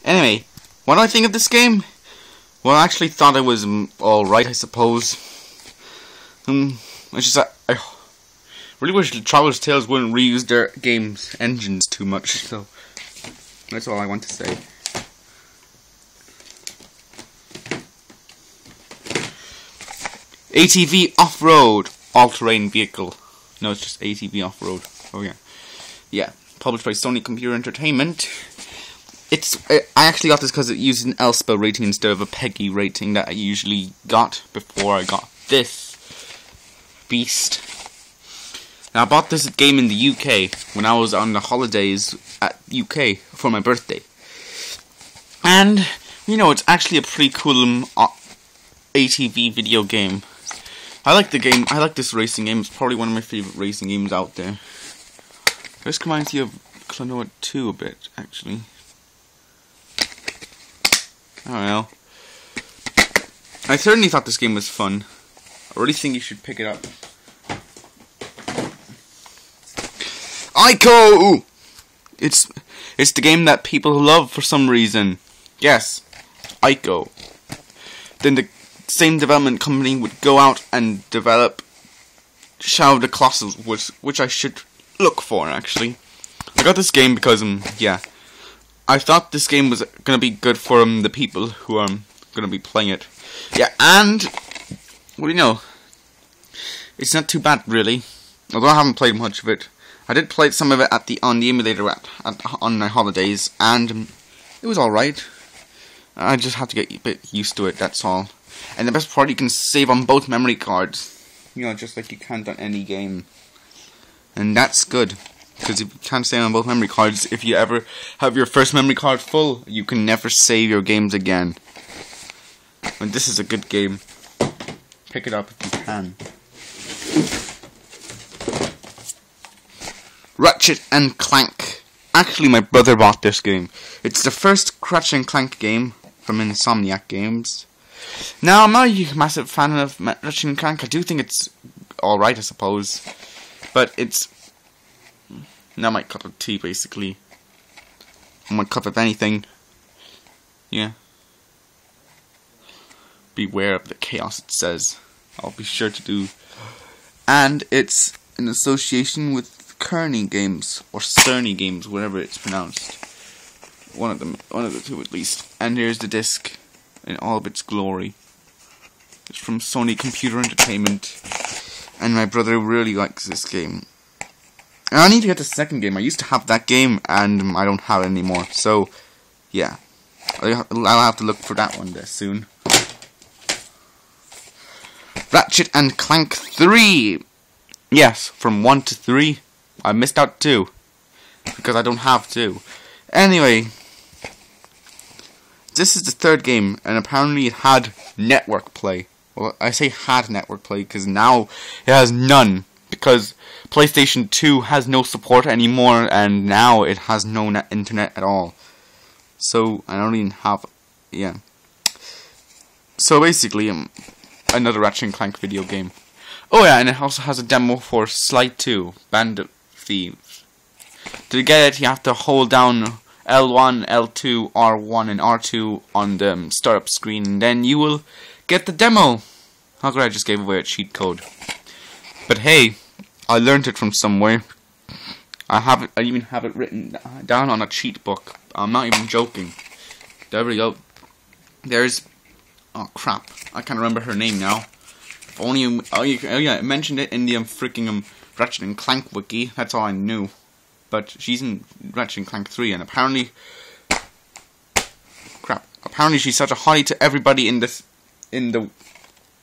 Anyway, what do I think of this game? Well, I actually thought it was alright, I suppose. It's just that I really wish the Traveller's Tales wouldn't reuse their game's engines too much, so that's all I want to say. ATV Offroad all-terrain vehicle. No, it's just ATV Offroad. Oh yeah. Yeah, published by Sony Computer Entertainment. I actually got this because it used an LSPA rating instead of a PEGI rating that I usually got before I got this beast. Now, I bought this game in the UK when I was on the holidays at UK for my birthday. And, you know, it's actually a pretty cool ATV video game. I like the game. I like this racing game. It's probably one of my favorite racing games out there. This reminds me of Klonoa 2 a bit, actually. I don't know. I certainly thought this game was fun. I really think you should pick it up. Ico! It's the game that people love for some reason. Yes, Ico. Then the same development company would go out and develop Shadow of the Colossus, which I should look for, actually. I got this game because, yeah, I thought this game was going to be good for the people who are going to be playing it. Yeah, and, what do you know, it's not too bad, really. Although I haven't played much of it. I did play some of it on the emulator on my holidays, and it was alright. I just have to get a bit used to it, that's all. And the best part, you can save on both memory cards. You know, just like you can't on any game. And that's good. Because if you can't save on both memory cards, if you ever have your first memory card full, you can never save your games again. And this is a good game. Pick it up if you can. Ratchet and Clank. Actually, my brother bought this game. It's the first Ratchet and Clank game from Insomniac Games. Now, I'm not a massive fan of Ratchet and Clank. I do think it's alright, I suppose. But it's not my cup of tea, basically. My cup of anything. Yeah. Beware of the chaos, it says. I'll be sure to do. And it's in association with Kearney Games, or Cerny Games, whatever it's pronounced. One of the two at least. And here's the disc in all of its glory. It's from Sony Computer Entertainment. And my brother really likes this game. And I need to get the second game. I used to have that game, and I don't have it anymore. So, yeah. I'll have to look for that one there soon. Ratchet and Clank 3. Yes, from 1 to 3. I missed out 2. Because I don't have 2. Anyway. This is the third game, and apparently it had network play. Well, I say had network play, because now it has none. Because PlayStation 2 has no support anymore, and now it has no internet at all. So, I don't even have... yeah. So, basically, another Ratchet and Clank video game. Oh yeah, and it also has a demo for Sly 2, Bandit Thieves. To get it, you have to hold down L1, L2, R1, and R2 on the startup screen, and then you will get the demo. How could I just gave away a cheat code? But hey, I learned it from somewhere. I even have it written down on a cheat book. I'm not even joking. There we go. There's... oh crap, I can't remember her name now. If only oh yeah, I mentioned it in the freaking Ratchet and Clank wiki. That's all I knew. But she's in Ratchet and Clank 3, and apparently... crap. Apparently she's such a hottie to everybody in the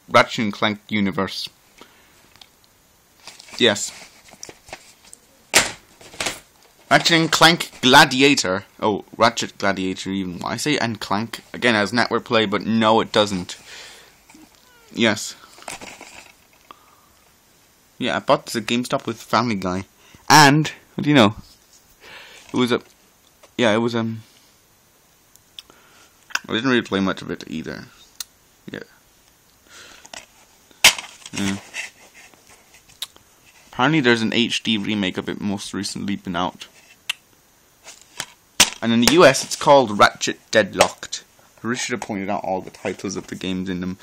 Ratchet and Clank universe. Yes. Ratchet and Clank Gladiator. Oh, Ratchet Gladiator even. I say and Clank. Again, it has network play, but no, it doesn't. Yes. Yeah, I bought this at GameStop with Family Guy. And, what do you know? It was a... yeah, it was I didn't really play much of it either. Yeah. Yeah. Apparently there's an HD remake of it most recently been out. And in the US, it's called Ratchet Deadlocked. I really should have pointed out all the titles of the games in them.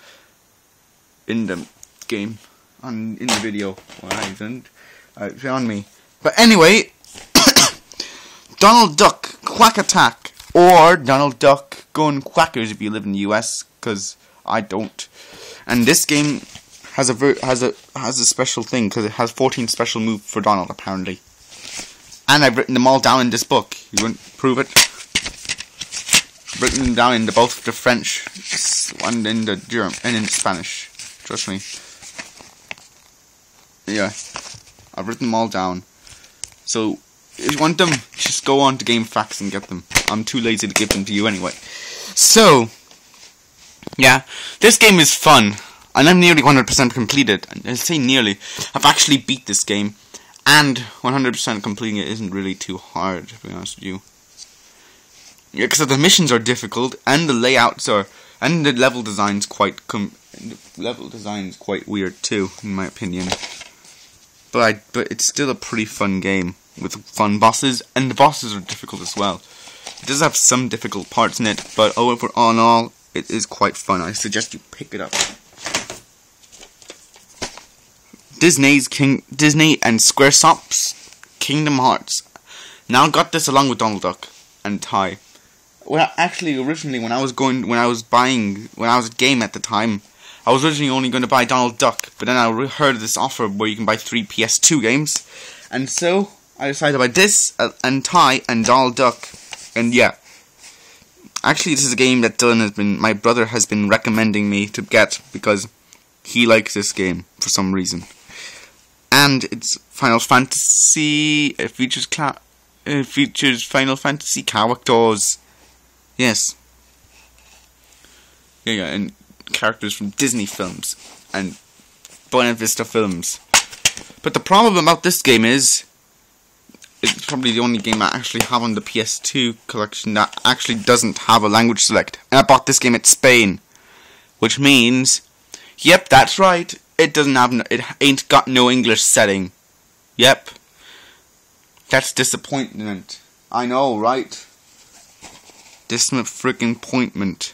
In the game. In the video. Well, I didn't. It's on me. But anyway, Donald Duck Quack Attack. Or Donald Duck Going Quackers if you live in the US. Because I don't. And this game has a special thing. Because it has 14 special moves for Donald, apparently. And I've written them all down in this book. You wouldn't prove it? I've written them down in both the French and in the German and in Spanish. Trust me. Yeah, I've written them all down. So if you want them, just go on to GameFAQs and get them. I'm too lazy to give them to you anyway. So yeah, this game is fun, and I'm nearly 100% completed. I say nearly. I've actually beat this game. And 100% completing it isn't really too hard, to be honest with you. Yeah, because the missions are difficult, and the layouts are, and the level design's quite weird too, in my opinion. But it's still a pretty fun game with fun bosses, and the bosses are difficult as well. It does have some difficult parts in it, but overall in all, it is quite fun. I suggest you pick it up. Disney and Squaresoft's Kingdom Hearts. Now got this along with Donald Duck and Ty. Well, actually, originally when I was a game at the time, I was originally only going to buy Donald Duck, but then I heard of this offer where you can buy 3 PS2 games, and so I decided to buy this and Ty and Donald Duck, and yeah. Actually, this is a game that my brother has been recommending me to get because he likes this game for some reason. And it's Final Fantasy. It features Final Fantasy characters. Yes. Yeah, and characters from Disney films and Buena Vista films. But the problem about this game is, it's probably the only game I actually have on the PS2 collection that actually doesn't have a language select. And I bought this game in Spain, which means, yep, that's right. It ain't got no English setting. Yep. That's disappointment. I know, right? Freaking appointment.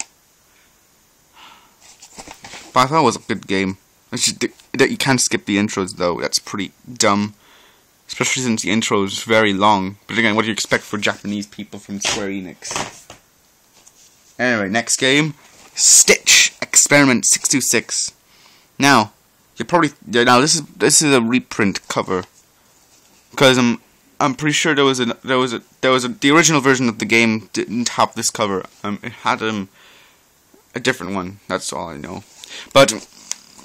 But I thought it was a good game. You can't skip the intros though. That's pretty dumb. Especially since the intro is very long. But again, what do you expect for Japanese people from Square Enix? Anyway, next game. Stitch Experiment 626. Now, this is a reprint cover, because I'm pretty sure the original version of the game didn't have this cover. It had a different one. That's all I know. But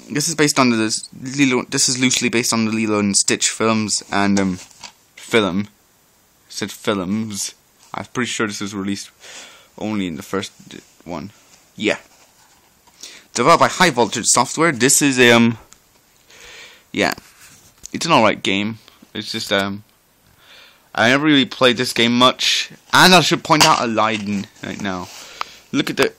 this is based on this is loosely based on the Lilo and Stitch films and film. I said films. I'm pretty sure this was released only in the first one. Yeah. Developed by High Voltage Software. This is yeah, it's an alright game. It's just I never really played this game much, and I should point out a line right now. Look at the.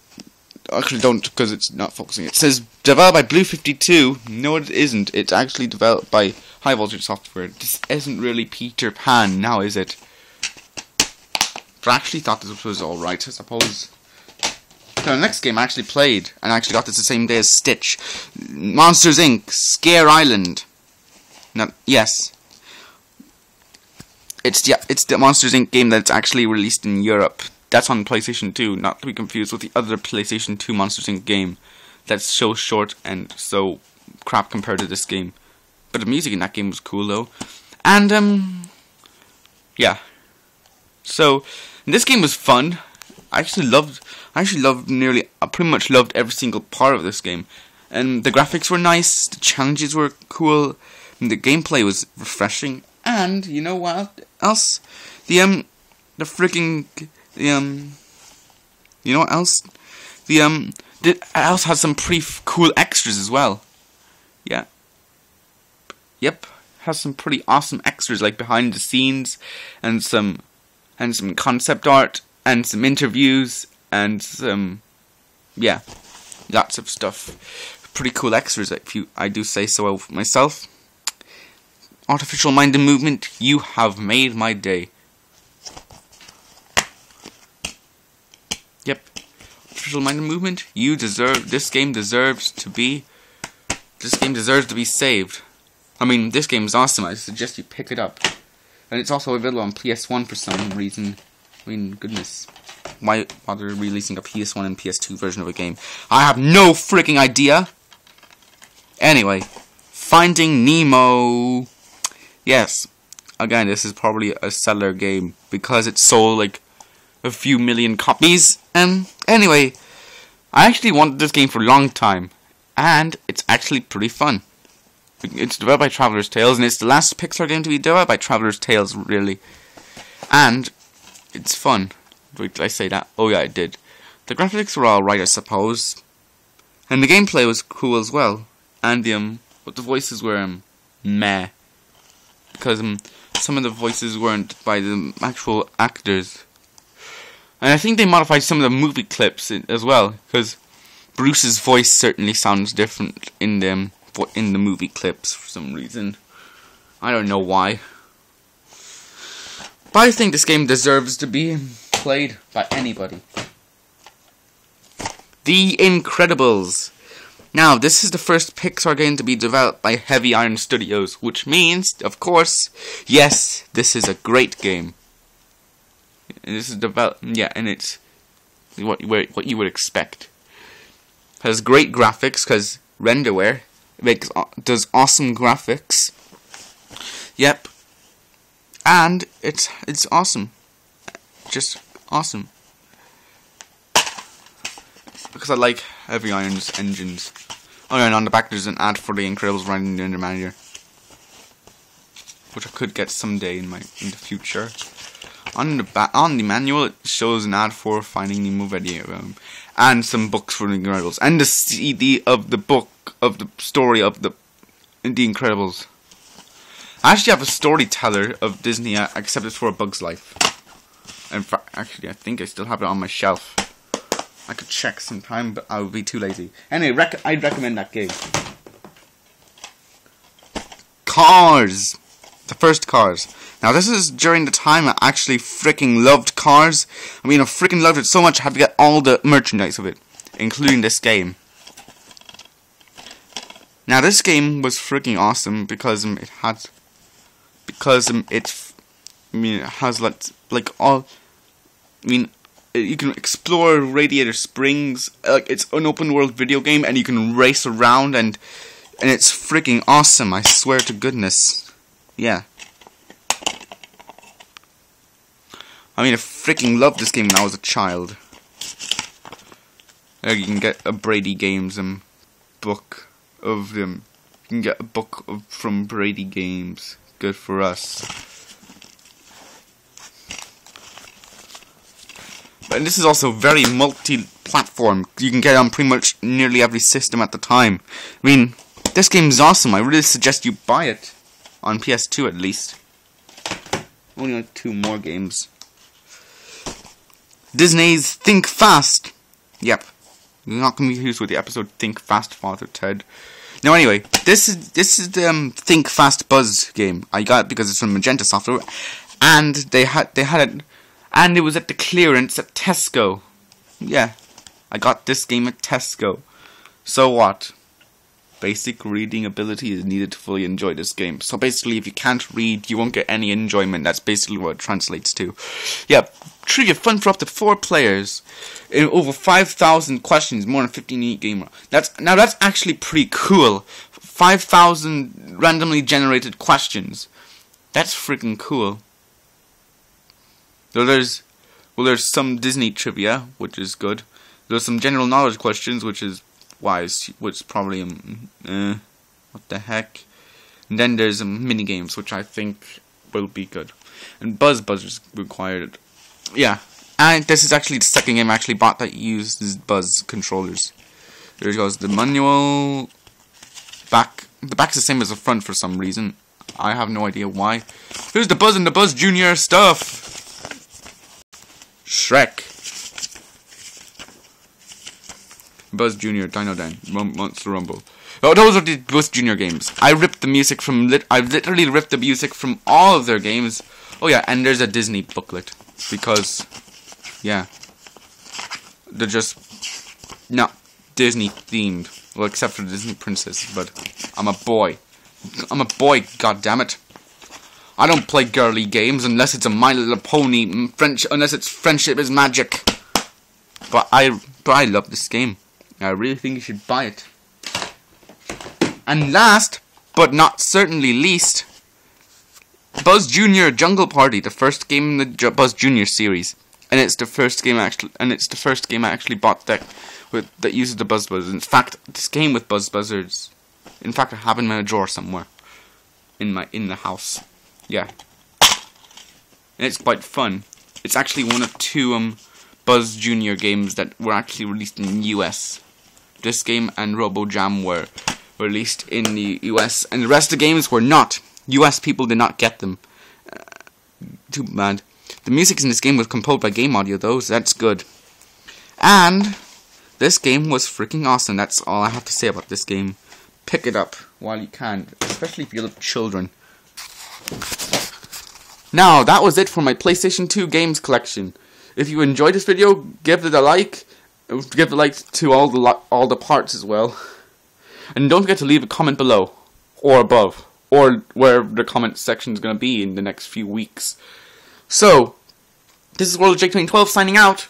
Actually, don't, because it's not focusing. It says developed by Blue 52. No, it isn't. It's actually developed by High Voltage Software. This isn't really Peter Pan, now is it? But I actually thought this was alright, I suppose. So the next game I actually played, and I actually got this the same day as Stitch. Monsters Inc. Scare Island. Yes. It's the Monsters Inc. game that's actually released in Europe. That's on PlayStation 2, not to be confused with the other PlayStation 2 Monsters Inc. game. That's so short and so crap compared to this game. But the music in that game was cool though. And yeah. So this game was fun. I pretty much loved every single part of this game. And the graphics were nice, the challenges were cool, and the gameplay was refreshing. And you know what else? You know what else? It also has some pretty cool extras as well. Yeah. Yep. Has some pretty awesome extras like behind the scenes and some concept art and some interviews and some lots of stuff. Pretty cool extras if I do say so myself. Artificial Mind and Movement, you have made my day. Yep. Official-minded movement. This game deserves to be saved. I mean, this game is awesome. I suggest you pick it up. And it's also available on PS1 for some reason. I mean, goodness. Why bother releasing a PS1 and PS2 version of a game? I have no freaking idea. Anyway, Finding Nemo. Yes. Again, this is probably a seller game because it sold like a few million copies. Anyway, I actually wanted this game for a long time, and it's actually pretty fun. It's developed by Traveler's Tales, and it's the last Pixar game to be developed by Traveler's Tales, really. And it's fun. Wait, did I say that? Oh yeah, I did. The graphics were alright, I suppose, and the gameplay was cool as well. And but the voices were meh, because some of the voices weren't by the actual actors. And I think they modified some of the movie clips as well, because Bruce's voice certainly sounds different in the movie clips for some reason. I don't know why. But I think this game deserves to be played by anybody. The Incredibles. Now, this is the first Pixar game to be developed by Heavy Iron Studios, which means, of course, yes, this is a great game. This is and it's what you would expect. Has great graphics because Renderware does awesome graphics. Yep, and it's awesome, just awesome. Because I like Heavy Iron's engines. Oh yeah, and on the back there's an ad for The Incredibles riding the Under Manager, which I could get someday in the future. On the manual, it shows an ad for Finding Nemo video, and some books for The Incredibles, and the CD of the book of the story of The Incredibles. I actually have a storyteller of Disney, except it's for A Bug's Life. In fact, actually, I think I still have it on my shelf. I could check sometime, but I would be too lazy. Anyway, I'd recommend that game. Cars! The first Cars. Now, this is during the time I actually freaking loved Cars. I mean, I freaking loved it so much I had to get all the merchandise of it, including this game. Now, this game was freaking awesome because it has you can explore Radiator Springs. It's an open world video game, and you can race around, and it's freaking awesome. I swear to goodness. Yeah. I mean, I freaking loved this game when I was a child. You can get a Brady Games book of them. You can get a book from Brady Games. Good for us. And this is also very multi-platform. You can get it on pretty much nearly every system at the time. I mean, this game is awesome. I really suggest you buy it. On PS2 at least. Only like 2 more games. Disney's Think Fast. Yep. You're not going to be confused with the episode Think Fast, Father Ted. Now anyway, this is the Think Fast Buzz game. I got it because it's from Magenta Software. And they had it. And it was at the clearance at Tesco. Yeah, I got this game at Tesco. So what? Basic reading ability is needed to fully enjoy this game. So basically, if you can't read, you won't get any enjoyment. That's basically what it translates to. Yeah, trivia fun for up to 4 players. In over 5,000 questions, more than 15 unique gamer. That's actually pretty cool. 5,000 randomly generated questions. That's freaking cool. So there's some Disney trivia, which is good. There's some general knowledge questions, which is probably what the heck. And then there's mini games, which I think will be good. And Buzz is required. Yeah, and this is actually the second game I actually bought that uses Buzz controllers. There goes the manual. The back's the same as the front for some reason. I have no idea why. Here's the Buzz and the Buzz Jr. stuff. Shrek. Buzz Jr. Dino Dan. Monster Rumble. Oh, those are the Buzz Jr. games. I literally ripped the music from all of their games. Oh yeah, and there's a Disney booklet. Because, yeah. They're just not Disney themed. Well, except for the Disney princess, but I'm a boy. I'm a boy, goddammit. I don't play girly games unless it's a My Little Pony unless it's Friendship is Magic. But I love this game. I really think you should buy it. And last, but not certainly least, Buzz Jr. Jungle Party, the first game in the Buzz Jr. series, and it's the first game I actually bought that uses the Buzz Buzzers. In fact, this game with Buzz Buzzers, in fact, I have it in my drawer somewhere in the house. Yeah, and it's quite fun. It's actually one of two Buzz Jr. games that were actually released in the US. This game and RoboJam were released in the US, and the rest of the games were not. US people did not get them. Too bad. The music in this game was composed by Game Audio, though, so that's good. And this game was freaking awesome. That's all I have to say about this game. Pick it up while you can, especially if you love children. Now, that was it for my PlayStation 2 games collection. If you enjoyed this video, give it a like. Give a like to all the parts as well. And don't forget to leave a comment below, or above, or wherever the comment section is going to be in the next few weeks. So, this is World of Jake 2012 signing out.